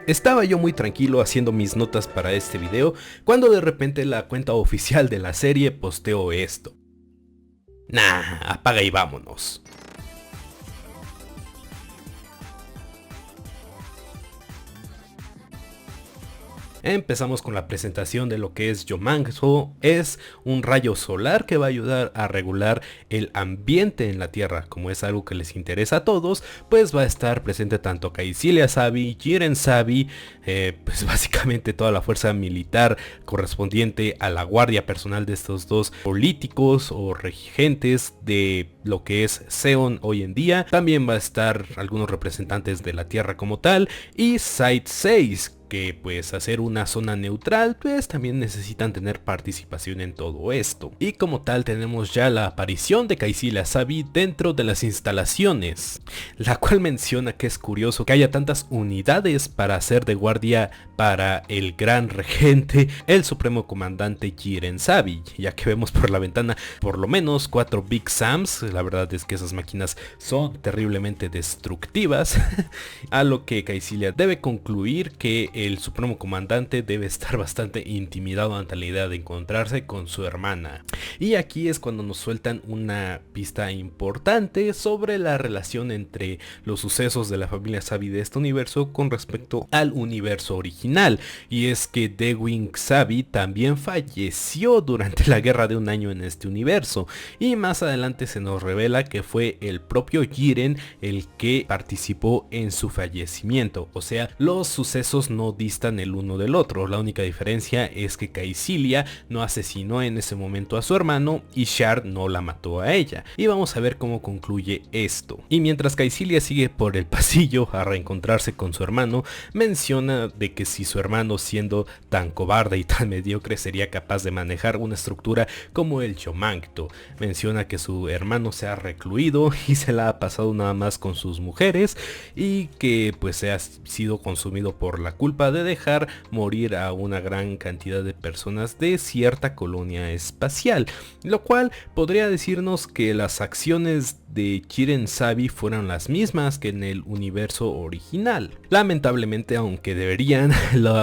Estaba yo muy tranquilo haciendo mis notas para este video cuando de repente la cuenta oficial de la serie posteó esto. Nah, apaga y vámonos. Empezamos con la presentación de lo que es Yomanto. Es un rayo solar que va a ayudar a regular el ambiente en la Tierra. Como es algo que les interesa a todos, pues va a estar presente tanto Caecilia Savi, Jiren Savi, pues básicamente toda la fuerza militar correspondiente a la guardia personal de estos dos políticos o regentes de lo que es Zeon hoy en día. También va a estar algunos representantes de la Tierra como tal y Side 6, que pues hacer una zona neutral pues también necesitan tener participación en todo esto. Y como tal tenemos ya la aparición de Caecilia Savi dentro de las instalaciones, la cual menciona que es curioso que haya tantas unidades para hacer de guardia para el gran regente, el supremo comandante Jiren Savi, ya que vemos por la ventana por lo menos 4 Big Sams. La verdad es que esas máquinas son terriblemente destructivas, a lo que Caecilia debe concluir que el supremo comandante debe estar bastante intimidado ante la idea de encontrarse con su hermana. Y aquí es cuando nos sueltan una pista importante sobre la relación entre los sucesos de la familia Savi de este universo con respecto al universo original. Y es que Dewing Savi también falleció durante la guerra de un año en este universo. Y más adelante se nos revela que fue el propio Jiren el que participó en su fallecimiento. O sea, los sucesos no distan el uno del otro. La única diferencia es que Caecilia no asesinó en ese momento a su hermano y Shard no la mató a ella. Y vamos a ver cómo concluye esto. Y mientras Caecilia sigue por el pasillo a reencontrarse con su hermano, menciona de que si su hermano, siendo tan cobarde y tan mediocre, sería capaz de manejar una estructura como el Yomanto. Menciona que su hermano se ha recluido y se la ha pasado nada más con sus mujeres y que pues se ha sido consumido por la culpa de dejar morir a una gran cantidad de personas de cierta colonia espacial, lo cual podría decirnos que las acciones de Jiren Savi fueron las mismas que en el universo original. Lamentablemente, aunque deberían,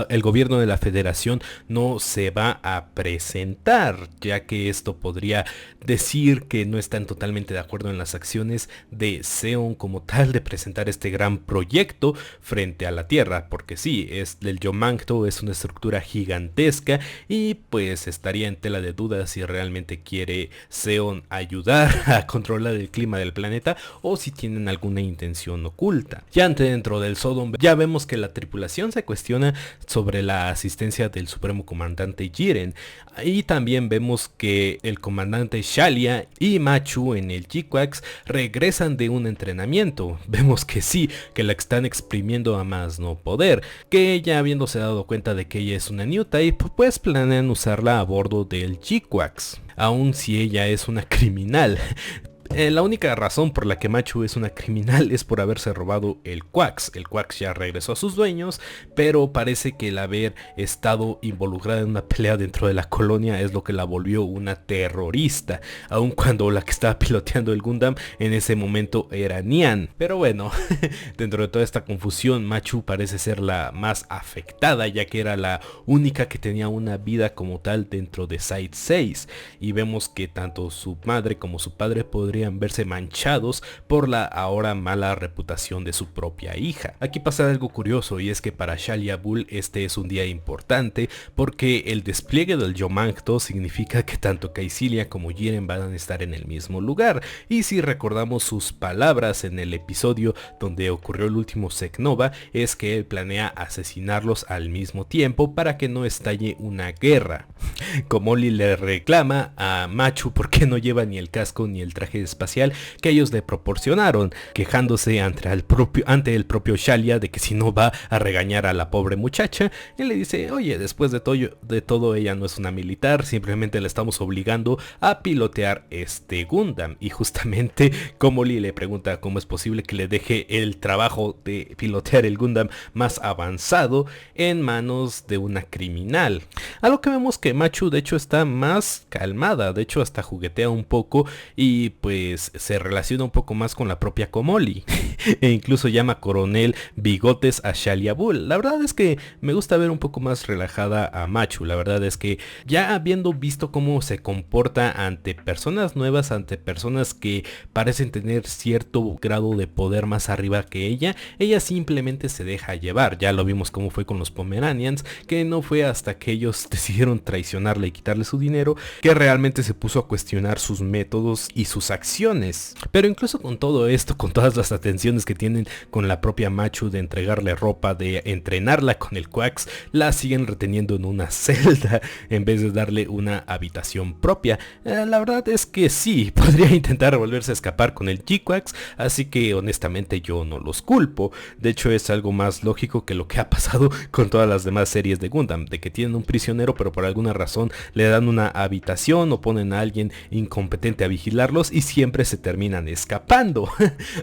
el gobierno de la Federación no se va a presentar, ya que esto podría decir que no están totalmente de acuerdo en las acciones de Zeon como tal de presentar este gran proyecto frente a la Tierra, porque sí, el Yomanto es una estructura gigantesca y pues estaría en tela de duda si realmente quiere Zeon ayudar a controlar el clima del planeta o si tienen alguna intención oculta. Ya dentro del Sodom ya vemos que la tripulación se cuestiona sobre la asistencia del supremo comandante Jiren, y también vemos que el comandante Xalia y Machu en el G-Quax regresan de un entrenamiento. Vemos que sí, que la están exprimiendo a más no poder, que ella habiéndose dado cuenta de que ella es una New Type, pues planean usarla a bordo del G-Quax, aun si ella es una criminal. La única razón por la que Machu es una criminal es por haberse robado el Quax. El Quax ya regresó a sus dueños, pero parece que el haber estado involucrada en una pelea dentro de la colonia es lo que la volvió una terrorista, aun cuando la que estaba piloteando el Gundam en ese momento era Nian. Pero bueno, dentro de toda esta confusión, Machu parece ser la más afectada, ya que era la única que tenía una vida como tal dentro de Side 6, y vemos que tanto su madre como su padre podrían verse manchados por la ahora mala reputación de su propia hija. Aquí pasa algo curioso, y es que para Xalia Bull este es un día importante porque el despliegue del Yomanto significa que tanto Caecilia como Jiren van a estar en el mismo lugar, y si recordamos sus palabras en el episodio donde ocurrió el último Seknova, es que él planea asesinarlos al mismo tiempo para que no estalle una guerra. Comoli le reclama a Machu porque no lleva ni el casco ni el traje espacial que ellos le proporcionaron, quejándose ante el propio Xalia de que si no va a regañar a la pobre muchacha. Él le dice, oye, después de todo ella no es una militar, simplemente la estamos obligando a pilotear este Gundam. Y justamente Comoli le pregunta cómo es posible que le deje el trabajo de pilotear el Gundam más avanzado en manos de una criminal, a lo que vemos que Machu de hecho está más calmada, de hecho hasta juguetea un poco y pues pues se relaciona un poco más con la propia Comoli e incluso llama coronel bigotes a Shalia Bull. La verdad es que me gusta ver un poco más relajada a Machu. La verdad es que ya habiendo visto cómo se comporta ante personas nuevas, ante personas que parecen tener cierto grado de poder más arriba que ella simplemente se deja llevar. Ya lo vimos cómo fue con los Pomeranians, que no fue hasta que ellos decidieron traicionarle y quitarle su dinero que realmente se puso a cuestionar sus métodos y sus acciones. Pero incluso con todo esto, con todas las atenciones que tienen con la propia Machu de entregarle ropa, de entrenarla con el Quacks, la siguen reteniendo en una celda en vez de darle una habitación propia. La verdad es que sí, podría intentar volverse a escapar con el G-Quacks, así que honestamente yo no los culpo. De hecho es algo más lógico que lo que ha pasado con todas las demás series de Gundam, de que tienen un prisionero pero por alguna razón le dan una habitación o ponen a alguien incompetente a vigilarlos y siempre se terminan escapando.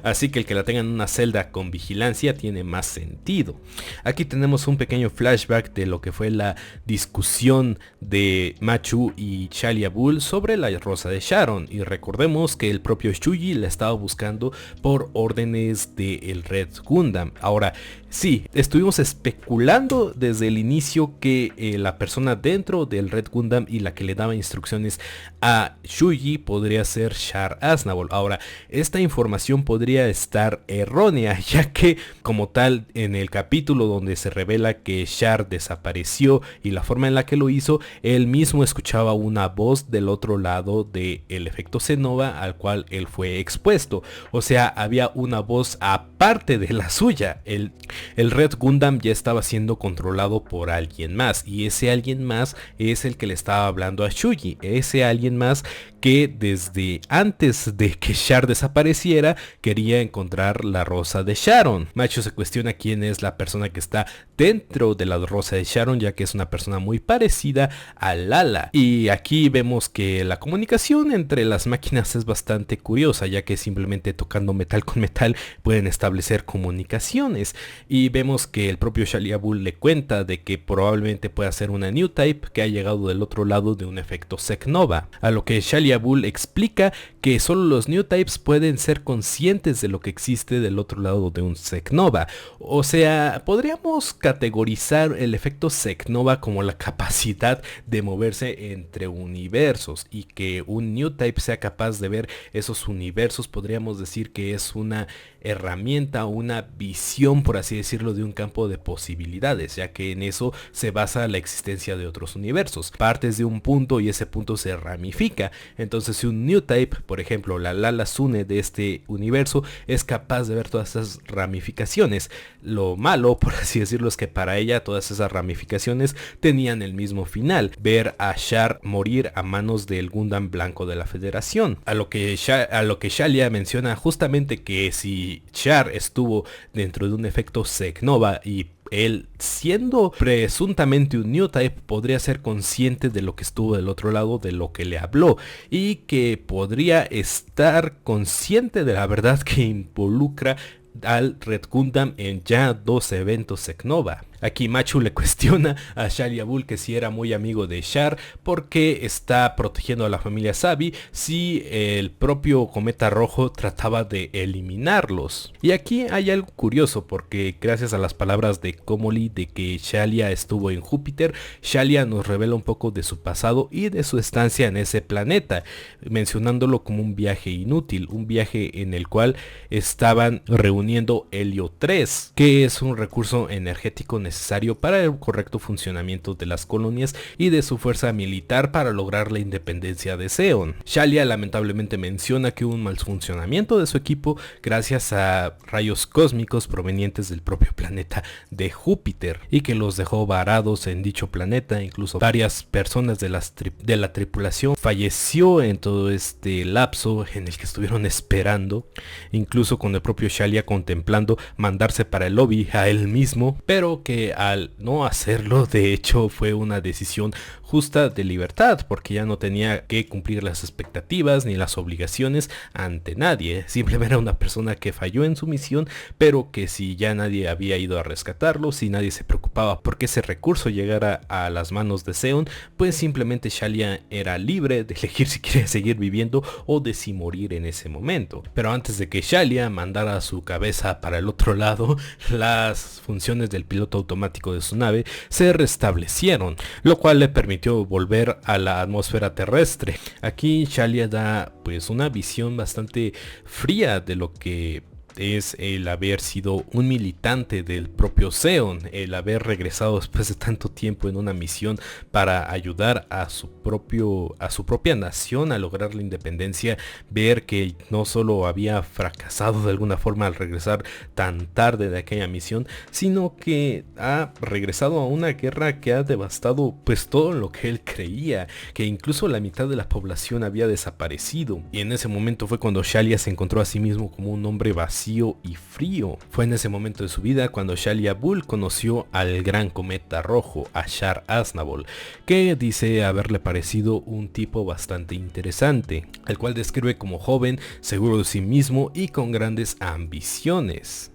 Así que el que la tengan en una celda con vigilancia tiene más sentido. Aquí tenemos un pequeño flashback de lo que fue la discusión de Machu y Shalia Bull sobre la Rosa de Sharon, y recordemos que el propio Shuji la estaba buscando por órdenes del Red Gundam. Ahora sí, estuvimos especulando desde el inicio que la persona dentro del Red Gundam y la que le daba instrucciones a Shuji podría ser Char Aznavour. Ahora, esta información podría estar errónea, ya que como tal en el capítulo donde se revela que Char desapareció y la forma en la que lo hizo, él mismo escuchaba una voz del otro lado del efecto Zenova al cual él fue expuesto. O sea, había una voz aparte de la suya. El Red Gundam ya estaba siendo controlado por alguien más, y ese alguien más es el que le estaba hablando a Shuji, ese alguien más que desde antes de que Char desapareciera quería encontrar la Rosa de Sharon. Machu se cuestiona quién es la persona que está dentro de la Rosa de Sharon, ya que es una persona muy parecida a Lala. Y aquí vemos que la comunicación entre las máquinas es bastante curiosa, ya que simplemente tocando metal con metal pueden establecer comunicaciones. Y vemos que el propio Shalia Bull le cuenta de que probablemente pueda ser una New Type que ha llegado del otro lado de un efecto Seknova, a lo que Shalia Bull explica que solo los New Types pueden ser conscientes de lo que existe del otro lado de un Seknova. O sea, podríamos categorizar el efecto Seknova como la capacidad de moverse entre universos, y que un New Type sea capaz de ver esos universos podríamos decir que es una herramienta, una visión, por así decirlo, de un campo de posibilidades, ya que en eso se basa la existencia de otros universos. Partes de un punto y ese punto se ramifica. Entonces si un New Type, por ejemplo la Lala Sune de este universo, es capaz de ver todas esas ramificaciones. Lo malo, por así decirlo, es que para ella todas esas ramificaciones tenían el mismo final: ver a Char morir a manos del Gundam blanco de la Federación. A lo que Shalia menciona justamente que si Char estuvo dentro de un efecto Seknova y él, siendo presuntamente un New Type, podría ser consciente de lo que estuvo del otro lado, de lo que le habló, y que podría estar consciente de la verdad que involucra al Red Gundam en ya 2 eventos Seknova. Aquí Machu le cuestiona a Shalia Bull que si era muy amigo de Char porque está protegiendo a la familia Sabi, si el propio Cometa Rojo trataba de eliminarlos. Y aquí hay algo curioso, porque gracias a las palabras de Comoli de que Shalia estuvo en Júpiter, Shalia nos revela un poco de su pasado y de su estancia en ese planeta, mencionándolo como un viaje inútil, un viaje en el cual estaban reuniendo helio 3, que es un recurso energético necesario para el correcto funcionamiento de las colonias y de su fuerza militar para lograr la independencia de Zeon. Shalia lamentablemente menciona que hubo un mal funcionamiento de su equipo gracias a rayos cósmicos provenientes del propio planeta de Júpiter, y que los dejó varados en dicho planeta. Incluso varias personas de la tripulación falleció en todo este lapso en el que estuvieron esperando, incluso con el propio Shalia contemplando mandarse para el lobby a él mismo, pero que al no hacerlo, de hecho fue una decisión justa de libertad, porque ya no tenía que cumplir las expectativas ni las obligaciones ante nadie. Simplemente era una persona que falló en su misión, pero que si ya nadie había ido a rescatarlo, si nadie se preocupaba porque ese recurso llegara a las manos de Zeon, pues simplemente Xalia era libre de elegir si quiere seguir viviendo o de si morir en ese momento. Pero antes de que Xalia mandara su cabeza para el otro lado, las funciones del piloto automático de su nave se restablecieron, lo cual le permitió volver a la atmósfera terrestre. Aquí Xalia da pues una visión bastante fría de lo que es el haber sido un militante del propio Zeon, el haber regresado después de tanto tiempo en una misión para ayudar a su propia nación a lograr la independencia, ver que no solo había fracasado de alguna forma al regresar tan tarde de aquella misión, sino que ha regresado a una guerra que ha devastado pues todo lo que él creía, que incluso la mitad de la población había desaparecido. Y en ese momento fue cuando Xalia se encontró a sí mismo como un hombre vacío y frío. Fue en ese momento de su vida cuando Xalia Bull conoció al gran cometa rojo, a Char Aznavour, que dice haberle parecido un tipo bastante interesante, al cual describe como joven, seguro de sí mismo y con grandes ambiciones.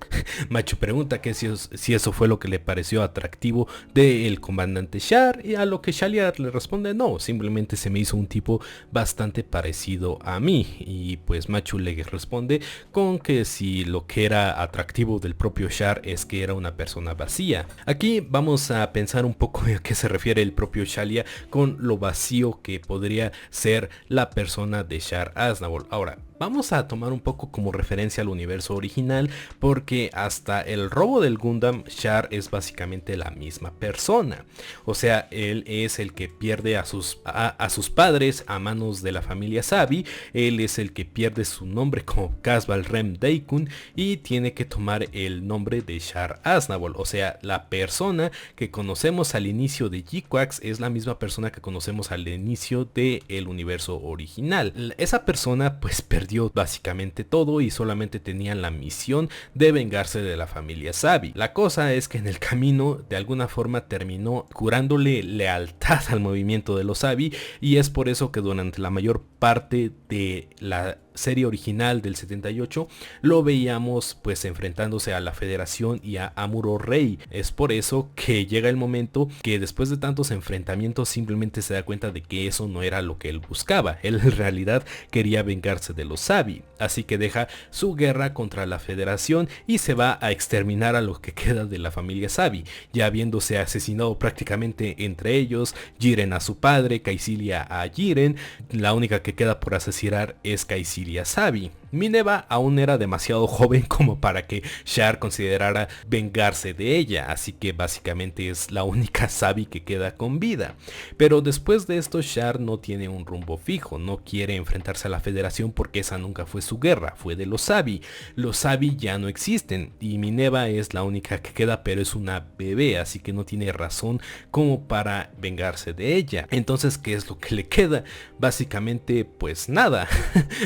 Machu pregunta que si eso fue lo que le pareció atractivo del comandante Char, y a lo que Xalia le responde no, simplemente se me hizo un tipo bastante parecido a mí. Y pues Machu le responde con que si lo que era atractivo del propio Char es que era una persona vacía. Aquí vamos a pensar un poco a qué se refiere el propio Xalia con lo vacío que podría ser la persona de Char Aznavour. Ahora, vamos a tomar un poco como referencia al universo original, porque hasta el robo del Gundam, Char es básicamente la misma persona. O sea, él es el que pierde a sus padres a manos de la familia Sabi, él es el que pierde su nombre como Casval Rem Daikun y tiene que tomar el nombre de Char Aznavour. O sea, la persona que conocemos al inicio de G-Quax es la misma persona que conocemos al inicio del universo original. Esa persona pues perdió básicamente todo y solamente tenían la misión de vengarse de la familia Sabi. La cosa es que en el camino de alguna forma terminó curándole lealtad al movimiento de los Sabi, y es por eso que durante la mayor parte de la serie original del 78 lo veíamos pues enfrentándose a la Federación y a Amuro Rey. Es por eso que llega el momento que después de tantos enfrentamientos simplemente se da cuenta de que eso no era lo que él buscaba. Él en realidad quería vengarse de los Sabi, así que deja su guerra contra la Federación y se va a exterminar a lo que queda de la familia Sabi, ya habiéndose asesinado prácticamente entre ellos, Jiren a su padre, Caecilia a Jiren. La única que queda por asesinar es Caecilia Sabi. Mineva aún era demasiado joven como para que Char considerara vengarse de ella, así que básicamente es la única Sabi que queda con vida. Pero después de esto Char no tiene un rumbo fijo, no quiere enfrentarse a la Federación porque esa nunca fue su guerra, fue de los Sabi. Los Sabi ya no existen y Mineva es la única que queda, pero es una bebé, así que no tiene razón como para vengarse de ella. Entonces, ¿qué es lo que le queda? Básicamente pues nada.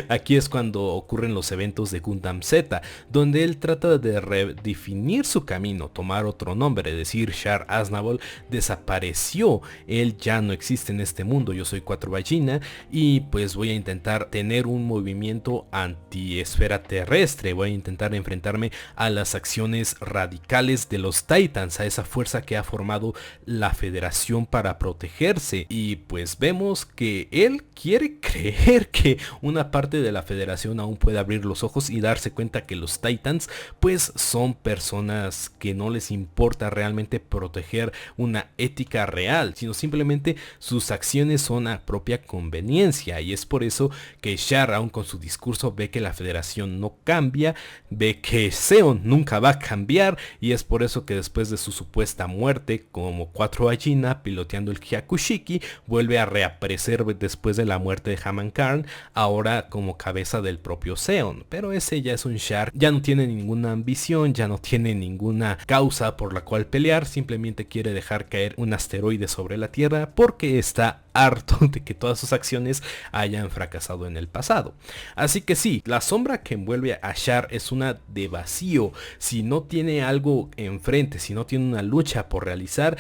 Aquí es cuando ocurren los eventos de Gundam Z, donde él trata de redefinir su camino, tomar otro nombre, decir Char Aznavour desapareció, él ya no existe en este mundo, yo soy 4 Ballina y pues voy a intentar tener un movimiento anti-esfera terrestre, voy a intentar enfrentarme a las acciones radicales de los Titans, a esa fuerza que ha formado la Federación para protegerse. Y pues vemos que él quiere creer que una parte de la Federación aún puede abrir los ojos y darse cuenta que los Titans pues son personas que no les importa realmente proteger una ética real, sino simplemente sus acciones son a propia conveniencia. Y es por eso que Char, aún con su discurso, ve que la Federación no cambia, ve que Zeon nunca va a cambiar, y es por eso que después de su supuesta muerte como 4 Ballina piloteando el Hyakushiki, vuelve a reaparecer después de la muerte de Haman Karn, ahora como cabeza del propio Zeon. Pero ese ya es un Char, ya no tiene ninguna ambición, ya no tiene ninguna causa por la cual pelear, simplemente quiere dejar caer un asteroide sobre la Tierra porque está harto de que todas sus acciones hayan fracasado en el pasado. Así que sí, la sombra que envuelve a Char es una de vacío. Si no tiene algo enfrente, si no tiene una lucha por realizar,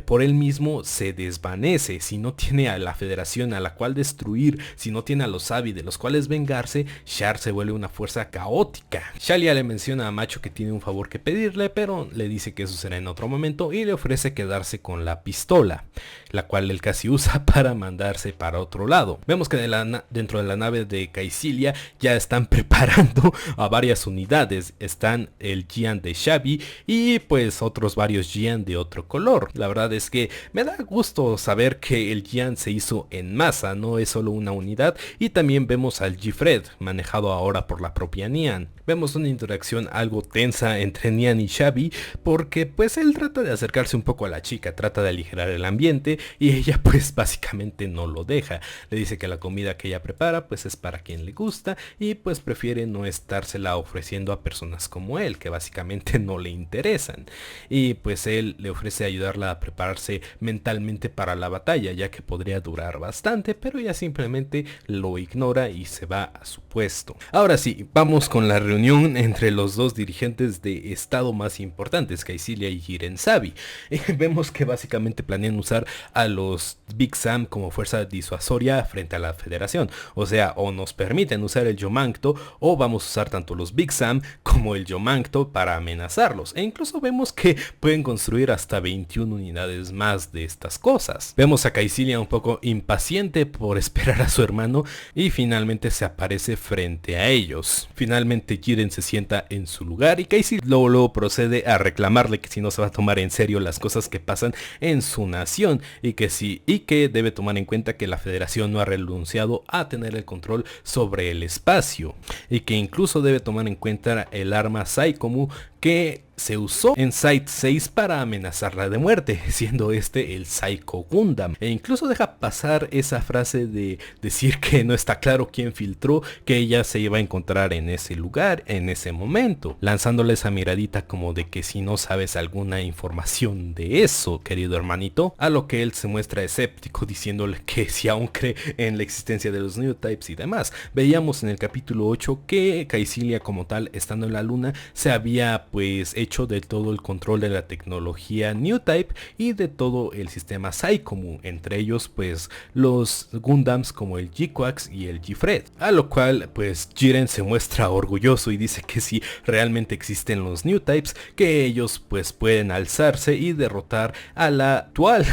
por él mismo se desvanece. Si no tiene a la federación a la cual destruir, si no tiene a los Savi de los cuales vengarse, Char se vuelve una fuerza caótica. Xalia le menciona a Macho que tiene un favor que pedirle, pero le dice que eso será en otro momento y le ofrece quedarse con la pistola, la cual él casi usa para mandarse para otro lado. Vemos que dentro de la nave de Caecilian ya están preparando a varias unidades. Están el Jian de Xavi y pues otros varios Jian de otro color. La verdad es que me da gusto saber que el Jian se hizo en masa, no es solo una unidad. Y también vemos al Gfred, manejado ahora por la propia Nian. Vemos una interacción algo tensa entre Nian y Xavi, porque pues él trata de acercarse un poco a la chica, trata de aligerar el ambiente y ella pues básicamente no lo deja. Le dice que la comida que ella prepara pues es para quien le gusta y pues prefiere no estársela ofreciendo a personas como él, que básicamente no le interesan. Y pues él le ofrece ayudarla a prepararse mentalmente para la batalla, ya que podría durar bastante, pero ella simplemente lo ignora y se va a su puesto. Ahora sí, vamos con la reunión entre los dos dirigentes de estado más importantes, Caecilian y Jiren Savi. Vemos que básicamente planean usar a los Big Sam como fuerza disuasoria frente a la federación. O sea, o nos permiten usar el Yomangto o vamos a usar tanto los Big Sam como el Yomangto para amenazarlos. E incluso vemos que pueden construir hasta 21 unidades más de estas cosas. Vemos a Caecilian un poco impaciente por esperar a su hermano y finalmente se aparece frente a ellos. Finalmente Jiren se sienta en su lugar y Caecilian luego procede a reclamarle que si no se va a tomar en serio las cosas que pasan en su nación y que debe tomar en cuenta que la federación no ha renunciado a tener el control sobre el espacio y que incluso debe tomar en cuenta el arma Saikomu que se usó en Site 6 para amenazarla de muerte, siendo este el Psycho Gundam. E incluso deja pasar esa frase de decir que no está claro quién filtró que ella se iba a encontrar en ese lugar, en ese momento, lanzándole esa miradita como de que si no sabes alguna información de eso, querido hermanito, a lo que él se muestra escéptico, diciéndole que si aún cree en la existencia de los New Types y demás. Veíamos en el capítulo 8 que Caecilian como tal, estando en la luna, se había pues hecho de todo el control de la tecnología New Type y de todo el sistema Saikomu, entre ellos pues los Gundams como el G-Quax y el Gfred, a lo cual pues Jiren se muestra orgulloso y dice que si realmente existen los New Types, que ellos pues pueden alzarse y derrotar a la actual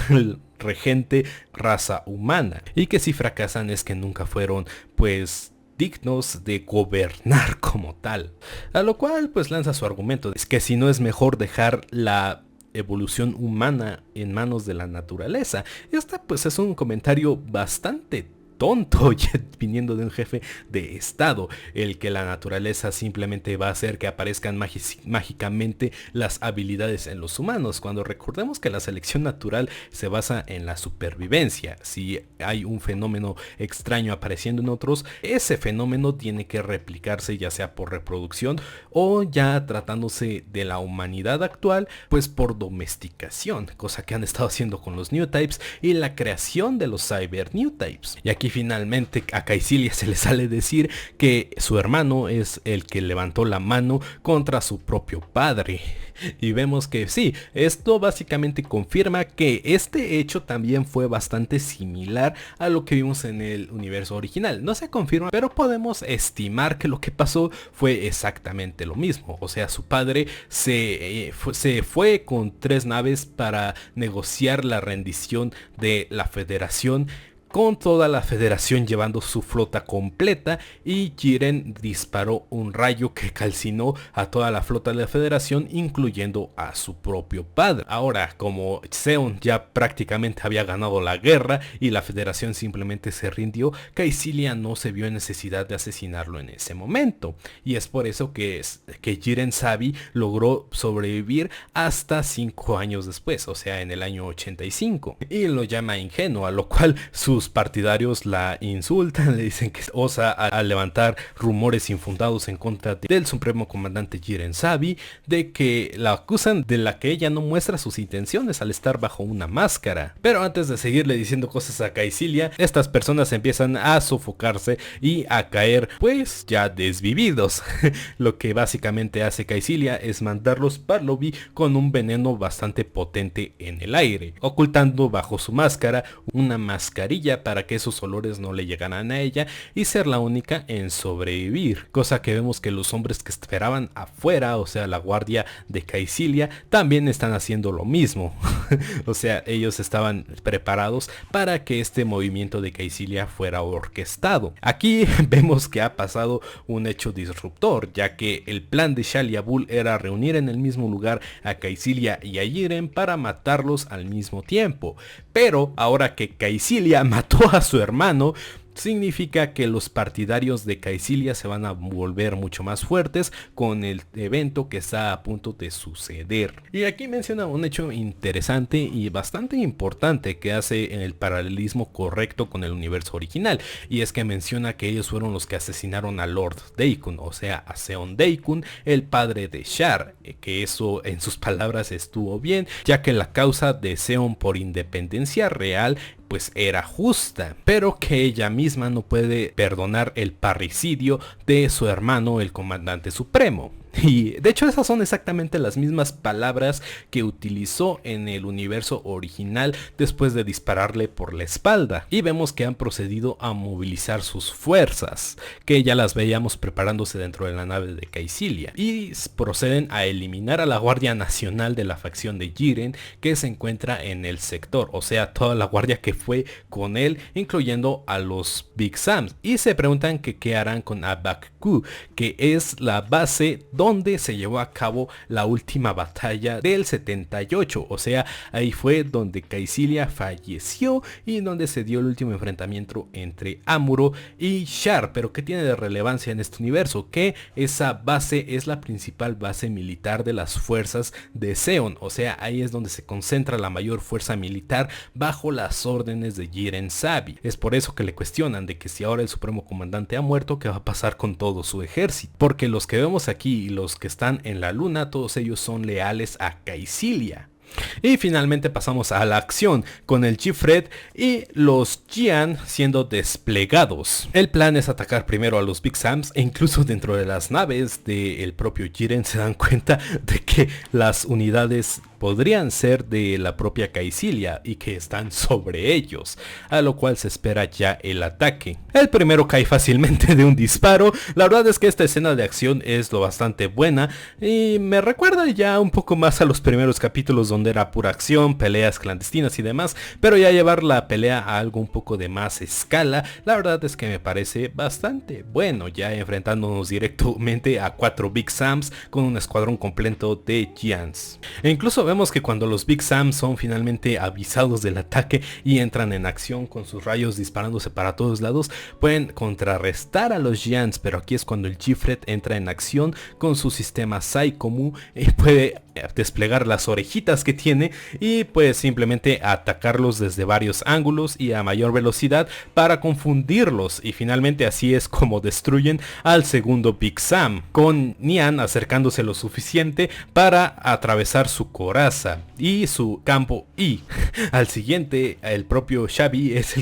regente raza humana, y que si fracasan es que nunca fueron pues dignos de gobernar como tal. A lo cual pues lanza su argumento, es que si no es mejor dejar la evolución humana en manos de la naturaleza. Esta pues es un comentario bastante tonto viniendo de un jefe de estado, el que la naturaleza simplemente va a hacer que aparezcan mágicamente las habilidades en los humanos, cuando recordemos que la selección natural se basa en la supervivencia. Si hay un fenómeno extraño apareciendo en otros, ese fenómeno tiene que replicarse, ya sea por reproducción o ya tratándose de la humanidad actual, pues por domesticación, cosa que han estado haciendo con los New Types y la creación de los Cyber New Types. Y aquí finalmente a Caecilian se le sale decir que su hermano es el que levantó la mano contra su propio padre. Y vemos que sí, esto básicamente confirma que este hecho también fue bastante similar a lo que vimos en el universo original. No se confirma, pero podemos estimar que lo que pasó fue exactamente lo mismo. O sea, su padre se fue con 3 naves para negociar la rendición de la federación, con toda la federación llevando su flota completa, y Jiren disparó un rayo que calcinó a toda la flota de la federación, incluyendo a su propio padre. Ahora, como Zeon ya prácticamente había ganado la guerra y la federación simplemente se rindió, Caecilian no se vio en necesidad de asesinarlo en ese momento, y es por eso que Jiren Savi logró sobrevivir hasta 5 años después, o sea en el año 85, y lo llama ingenuo, a lo cual sus sus partidarios la insultan, le dicen que osa a levantar rumores infundados en contra del supremo comandante Jiren Sabi, de que la acusan de la que ella no muestra sus intenciones al estar bajo una máscara. Pero antes de seguirle diciendo cosas a Caecilia, estas personas empiezan a sofocarse y a caer pues ya desvividos. Lo que básicamente hace Caecilia es mandarlos Bartleby con un veneno bastante potente en el aire, ocultando bajo su máscara una mascarilla para que esos olores no le llegaran a ella y ser la única en sobrevivir, cosa que vemos que los hombres que esperaban afuera, o sea la guardia de Caecilia, también están haciendo lo mismo. O sea, ellos estaban preparados para que este movimiento de Caecilia fuera orquestado. Aquí vemos que ha pasado un hecho disruptor, ya que el plan de Shallya Bull era reunir en el mismo lugar a Caecilia y a Jiren para matarlos al mismo tiempo. Pero ahora que Caecilia mató a su hermano, significa que los partidarios de Caecilia se van a volver mucho más fuertes con el evento que está a punto de suceder. Y aquí menciona un hecho interesante y bastante importante que hace en el paralelismo correcto con el universo original, y es que menciona que ellos fueron los que asesinaron a Lord Deikun, o sea a Seon Deikun, el padre de Char, que eso en sus palabras estuvo bien, ya que la causa de Seon por independencia real pues era justa, pero que ella misma no puede perdonar el parricidio de su hermano, el comandante supremo. Y de hecho esas son exactamente las mismas palabras que utilizó en el universo original después de dispararle por la espalda. Y vemos que han procedido a movilizar sus fuerzas, que ya las veíamos preparándose dentro de la nave de Caecilia. Y proceden a eliminar a la Guardia Nacional de la facción de Jiren, que se encuentra en el sector, o sea toda la guardia que fue con él, incluyendo a los Big Sams. Y se preguntan que qué harán con Abak-Ku, que es la base donde se llevó a cabo la última batalla del 78, o sea, ahí fue donde Caecilia falleció y donde se dio el último enfrentamiento entre Amuro y Char. Pero ¿qué tiene de relevancia en este universo? Que esa base es la principal base militar de las fuerzas de Seon, o sea, ahí es donde se concentra la mayor fuerza militar bajo las órdenes de Jiren Sabi. Es por eso que le cuestionan de que si ahora el supremo comandante ha muerto, ¿qué va a pasar con todo su ejército? Porque los que vemos aquí y los que están en la luna, todos ellos son leales a Caecilia. Y finalmente pasamos a la acción con el Chief Red y los Jian siendo desplegados. El plan es atacar primero a los Big Sams, e incluso dentro de las naves del propio Jiren se dan cuenta de que las unidades podrían ser de la propia Caecilia y que están sobre ellos, a lo cual se espera ya el ataque. El primero cae fácilmente de un disparo. La verdad es que esta escena de acción es lo bastante buena y me recuerda ya un poco más a los primeros capítulos donde era pura acción, peleas clandestinas y demás, pero ya llevar la pelea a algo un poco de más escala, la verdad es que me parece bastante bueno, ya enfrentándonos directamente a 4 Big Sams con un escuadrón completo de Giants. E incluso vemos que cuando los Big Sams son finalmente avisados del ataque y entran en acción con sus rayos disparándose para todos lados, pueden contrarrestar a los Giants, pero aquí es cuando el Jifred entra en acción con su sistema Saikomu y puede desplegar las orejitas que tiene y pues simplemente atacarlos desde varios ángulos y a mayor velocidad para confundirlos, y finalmente así es como destruyen al segundo Big Sam, con Nian acercándose lo suficiente para atravesar su coraza y su campo, y al siguiente el propio Xavi es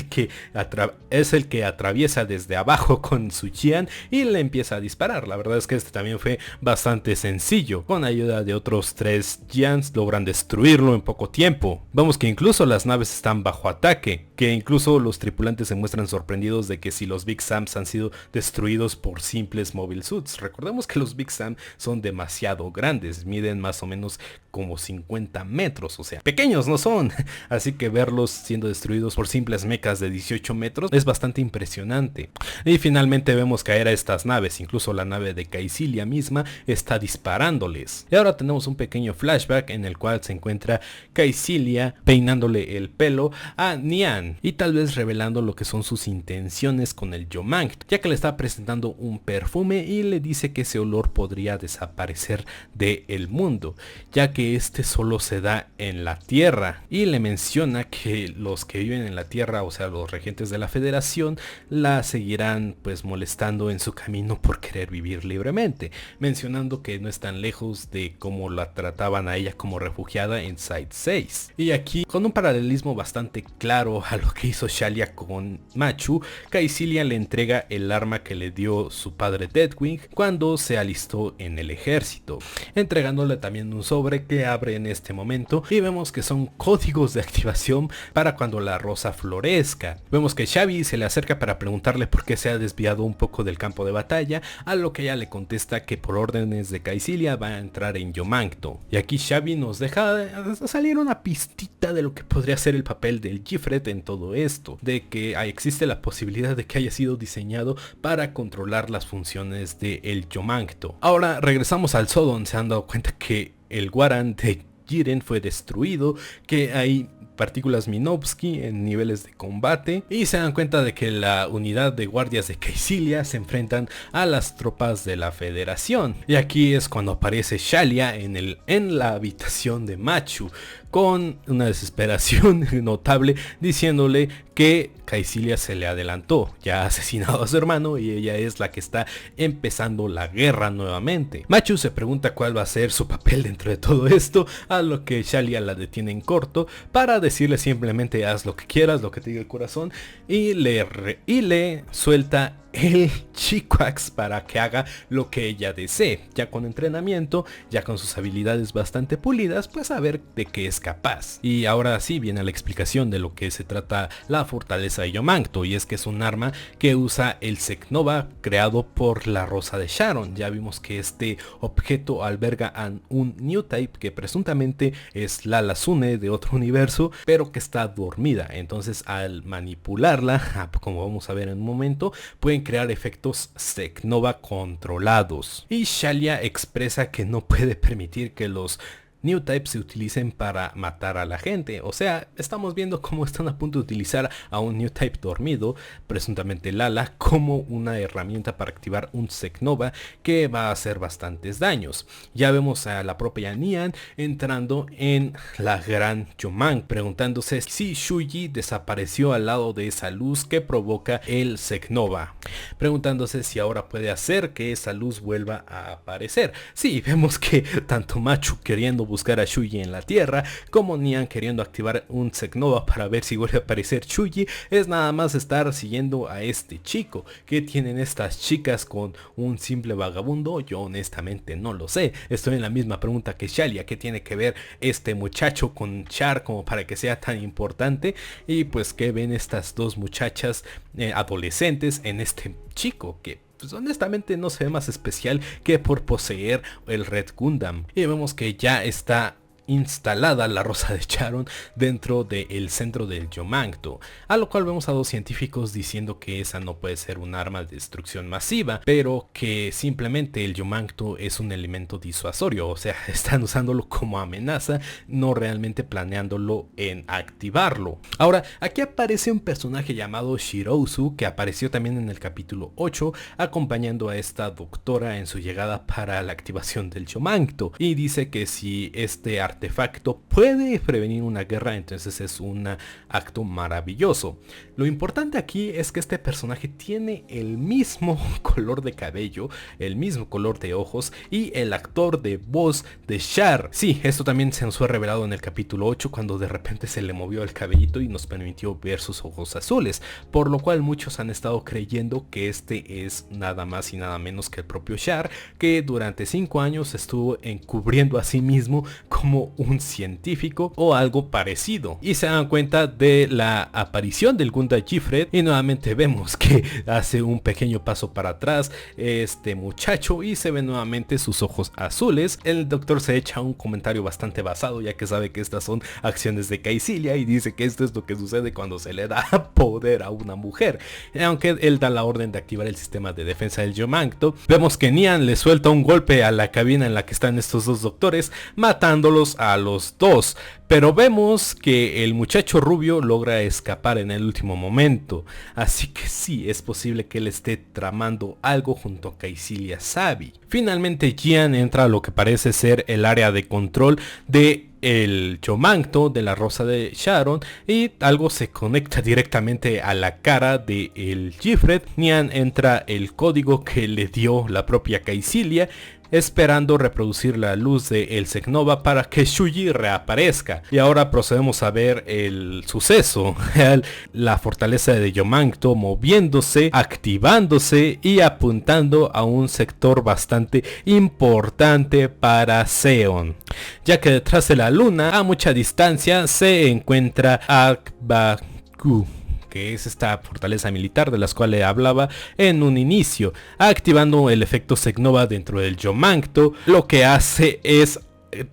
el que atraviesa desde abajo con su Jian y le empieza a disparar. La verdad es que este también fue bastante sencillo, con ayuda de otros 3 Giants logran destruirlo en poco tiempo. Vemos que incluso las naves están bajo ataque, que incluso los tripulantes se muestran sorprendidos de que si los Big Sams han sido destruidos por simples mobile suits. Recordemos que los Big Sam son demasiado grandes, miden más o menos como 50 metros, o sea, pequeños no son. Así que verlos siendo destruidos por simples mechas de 18 metros es bastante impresionante. Y finalmente vemos caer a estas naves, incluso la nave de Caecilia misma está disparándoles. Y ahora tenemos un pequeño pequeño flashback en el cual se encuentra Kycilia peinándole el pelo a Nian y tal vez revelando lo que son sus intenciones con el Yomangto, ya que le está presentando un perfume y le dice que ese olor podría desaparecer del mundo, ya que este solo se da en la tierra, y le menciona que los que viven en la tierra, o sea los regentes de la Federación, la seguirán pues molestando en su camino por querer vivir libremente, mencionando que no están lejos de cómo la trataban a ella como refugiada en Side 6. Y aquí, con un paralelismo bastante claro a lo que hizo Xalia con Machu, Kycilia le entrega el arma que le dio su padre Deathwing cuando se alistó en el ejército, entregándole también un sobre que abre en este momento y vemos que son códigos de activación para cuando la rosa florezca. Vemos que Xavi se le acerca para preguntarle por qué se ha desviado un poco del campo de batalla, a lo que ella le contesta que por órdenes de Kycilia va a entrar en Yomangto. Y aquí Xavi nos deja salir una pistita de lo que podría ser el papel del Jifred en todo esto, de que existe la posibilidad de que haya sido diseñado para controlar las funciones del Yomangto. Ahora regresamos al Sodon, se han dado cuenta que el Waran de Jiren fue destruido, que hay partículas Minovsky en niveles de combate, y se dan cuenta de que la unidad de guardias de Kycilia se enfrentan a las tropas de la Federación. Y aquí es cuando aparece Xalia en la habitación de Machu, con una desesperación notable, diciéndole que Kycilia se le adelantó, ya ha asesinado a su hermano y ella es la que está empezando la guerra nuevamente. Machu se pregunta cuál va a ser su papel dentro de todo esto, a lo que Xalia la detiene en corto para decirle simplemente haz lo que quieras, lo que te diga el corazón, y le suelta el Chiquax para que haga lo que ella desee. Ya con entrenamiento, ya con sus habilidades bastante pulidas, pues a ver de qué es capaz. Y ahora sí viene la explicación de lo que se trata la fortaleza de Yomangto, y es que es un arma que usa el Seknova creado por la Rosa de Sharon. Ya vimos que este objeto alberga a un New Type que presuntamente es la Lazune de otro universo, pero que está dormida. Entonces al manipularla, como vamos a ver en un momento, pueden crear efectos Seknova controlados. Y Xalia expresa que no puede permitir que los New Types se utilicen para matar a la gente. O sea, estamos viendo cómo están a punto de utilizar a un New Type dormido, presuntamente Lala, como una herramienta para activar un Seknova que va a hacer bastantes daños. Ya vemos a la propia Nian entrando en la gran Yomang, preguntándose si Shuji desapareció al lado de esa luz que provoca el Seknova, preguntándose si ahora puede hacer que esa luz vuelva a aparecer. Sí, vemos que tanto Machu queriendo buscar a Shuji en la tierra, como Nian queriendo activar un Seknova para ver si vuelve a aparecer Shuji, es nada más estar siguiendo a este chico. ¿Qué tienen estas chicas con un simple vagabundo? Yo honestamente no lo sé. Estoy en la misma pregunta que Xalia. ¿Qué tiene que ver este muchacho con Char como para que sea tan importante? Y pues ¿qué ven estas dos muchachas adolescentes en este chico que pues honestamente no se ve más especial que por poseer el Red Gundam? Y vemos que ya está instalada la Rosa de Sharon dentro del centro del Yomangto, a lo cual vemos a dos científicos diciendo que esa no puede ser un arma de destrucción masiva, pero que simplemente el Yomangto es un elemento disuasorio, o sea, están usándolo como amenaza, no realmente planeándolo en activarlo. Ahora, aquí aparece un personaje llamado Shirouzu, que apareció también en el capítulo 8, acompañando a esta doctora en su llegada para la activación del Yomangto, y dice que si este artefacto puede prevenir una guerra, entonces es un acto maravilloso. Lo importante aquí es que este personaje tiene el mismo color de cabello, el mismo color de ojos y el actor de voz de Char. Sí, esto también se nos fue revelado en el capítulo 8 cuando de repente se le movió el cabellito y nos permitió ver sus ojos azules, por lo cual muchos han estado creyendo que este es nada más y nada menos que el propio Char, que durante 5 años estuvo encubriendo a sí mismo como como un científico o algo parecido. Y se dan cuenta de la aparición del Gunda Gifred y nuevamente vemos que hace un pequeño paso para atrás este muchacho y se ven nuevamente sus ojos azules. El doctor se echa un comentario bastante basado, ya que sabe que estas son acciones de Caecilia, y dice que esto es lo que sucede cuando se le da poder a una mujer. Aunque él da la orden de activar el sistema de defensa del Yomangto, vemos que Nian le suelta un golpe a la cabina en la que están estos dos doctores, matándolos a los dos. Pero vemos que el muchacho rubio logra escapar en el último momento, así que sí, es posible que él esté tramando algo junto a Caecilia Savi. Finalmente Jian entra a lo que parece ser el área de control de el Yomangto de la Rosa de Sharon, y algo se conecta directamente a la cara de el Gifred. Nian entra el código que le dio la propia Caecilia, esperando reproducir la luz de el Seknova para que Shuji reaparezca. Y ahora procedemos a ver el suceso, la fortaleza de Yomangto moviéndose, activándose y apuntando a un sector bastante importante para Seon, ya que detrás de la luna a mucha distancia se encuentra Akbaku, que es esta fortaleza militar de las cuales hablaba en un inicio. Activando el efecto Seknova dentro del Yomangto, lo que hace es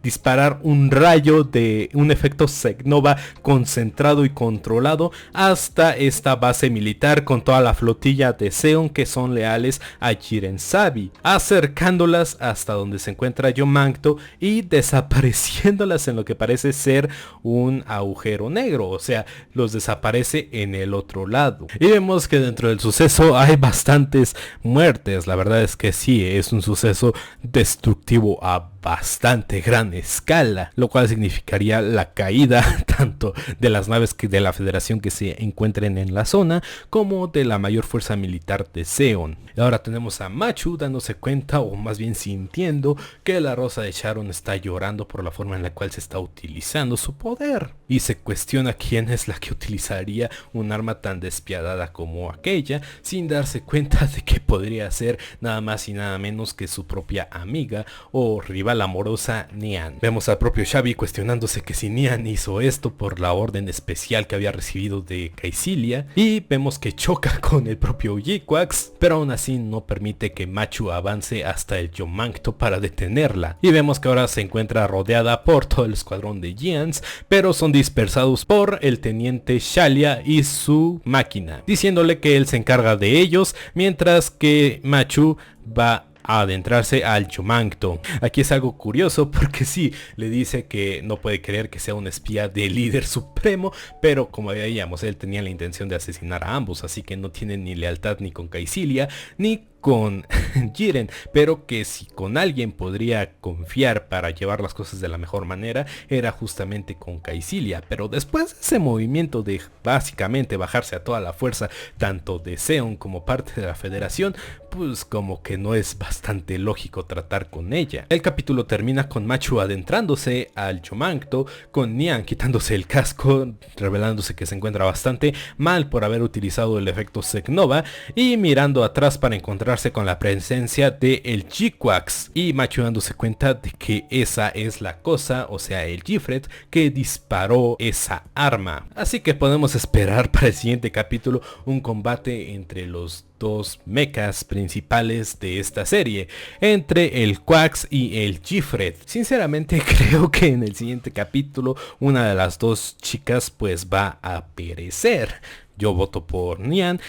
disparar un rayo de un efecto Seknova concentrado y controlado hasta esta base militar con toda la flotilla de Seon que son leales a Jiren Savi, acercándolas hasta donde se encuentra Yomangto y desapareciéndolas en lo que parece ser un agujero negro, o sea, los desaparece en el otro lado. Y vemos que dentro del suceso hay bastantes muertes. La verdad es que sí, es un suceso destructivo a bastante gran escala, lo cual significaría la caída tanto de las naves de la Federación que se encuentren en la zona como de la mayor fuerza militar de Seon. Y ahora tenemos a Machu dándose cuenta, o más bien sintiendo, que la Rosa de Sharon está llorando por la forma en la cual se está utilizando su poder, y se cuestiona quién es la que utilizaría un arma tan despiadada como aquella, sin darse cuenta de que podría ser nada más y nada menos que su propia amiga o rival amorosa Nian. Vemos al propio Xavi cuestionándose que si Nian hizo esto por la orden especial que había recibido de Caecilia, y vemos que choca con el propio Yiquax, pero aún así no permite que Machu avance hasta el Yomangto para detenerla. Y vemos que ahora se encuentra rodeada por todo el escuadrón de Giants, pero son dispersados por el teniente Shalia y su máquina, diciéndole que él se encarga de ellos, mientras que Machu va a adentrarse al Yomangto. Aquí es algo curioso porque sí, le dice que no puede creer que sea un espía del líder supremo, pero como veíamos, él tenía la intención de asesinar a ambos, así que no tiene ni lealtad ni con Caecilia ni con Jiren, pero que si con alguien podría confiar para llevar las cosas de la mejor manera era justamente con Caecilia. Pero después de ese movimiento de básicamente bajarse a toda la fuerza tanto de Seon como parte de la Federación, pues como que no es bastante lógico tratar con ella. El capítulo termina con Machu adentrándose al Yomangto, con Nian quitándose el casco, revelándose que se encuentra bastante mal por haber utilizado el efecto Seknova, y mirando atrás para encontrarse con la presencia de el Yiquax, y Machu dándose cuenta de que esa es la cosa, o sea el Gifred, que disparó esa arma. Así que podemos esperar para el siguiente capítulo un combate entre los dos mechas principales de esta serie, entre el Quax y el Gifred. Sinceramente creo que en el siguiente capítulo una de las dos chicas pues va a perecer. Yo voto por Nian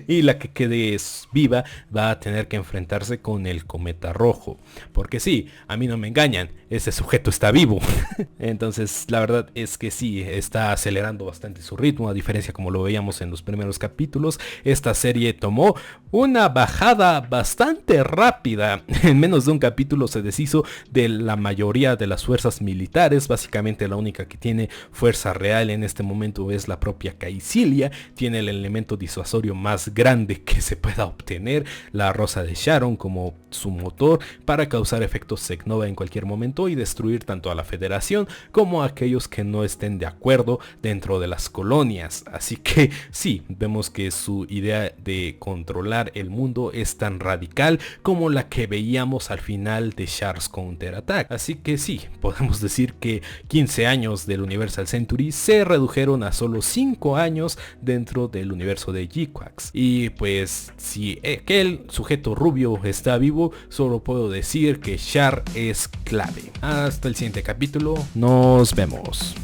y la que quede viva va a tener que enfrentarse con el cometa rojo. Porque sí, a mí no me engañan, ese sujeto está vivo. Entonces la verdad es que sí, está acelerando bastante su ritmo, a diferencia como lo veíamos en los primeros capítulos. Esta serie tomó una bajada bastante rápida. En menos de un capítulo se deshizo de la mayoría de las fuerzas militares. Básicamente la única que tiene fuerza real en este momento es la propia Caecilia. Tiene el elemento disuasorio más más grande que se pueda obtener, la Rosa de Sharon como su motor para causar efectos Teknova en cualquier momento y destruir tanto a la Federación como a aquellos que no estén de acuerdo dentro de las colonias. Así que sí, vemos que su idea de controlar el mundo es tan radical como la que veíamos al final de Char's Counterattack. Así que sí, podemos decir que 15 años del Universal Century se redujeron a solo 5 años dentro del universo de G-Quacks. Y pues si aquel sujeto rubio está vivo, solo puedo decir que Char es clave. Hasta el siguiente capítulo, nos vemos.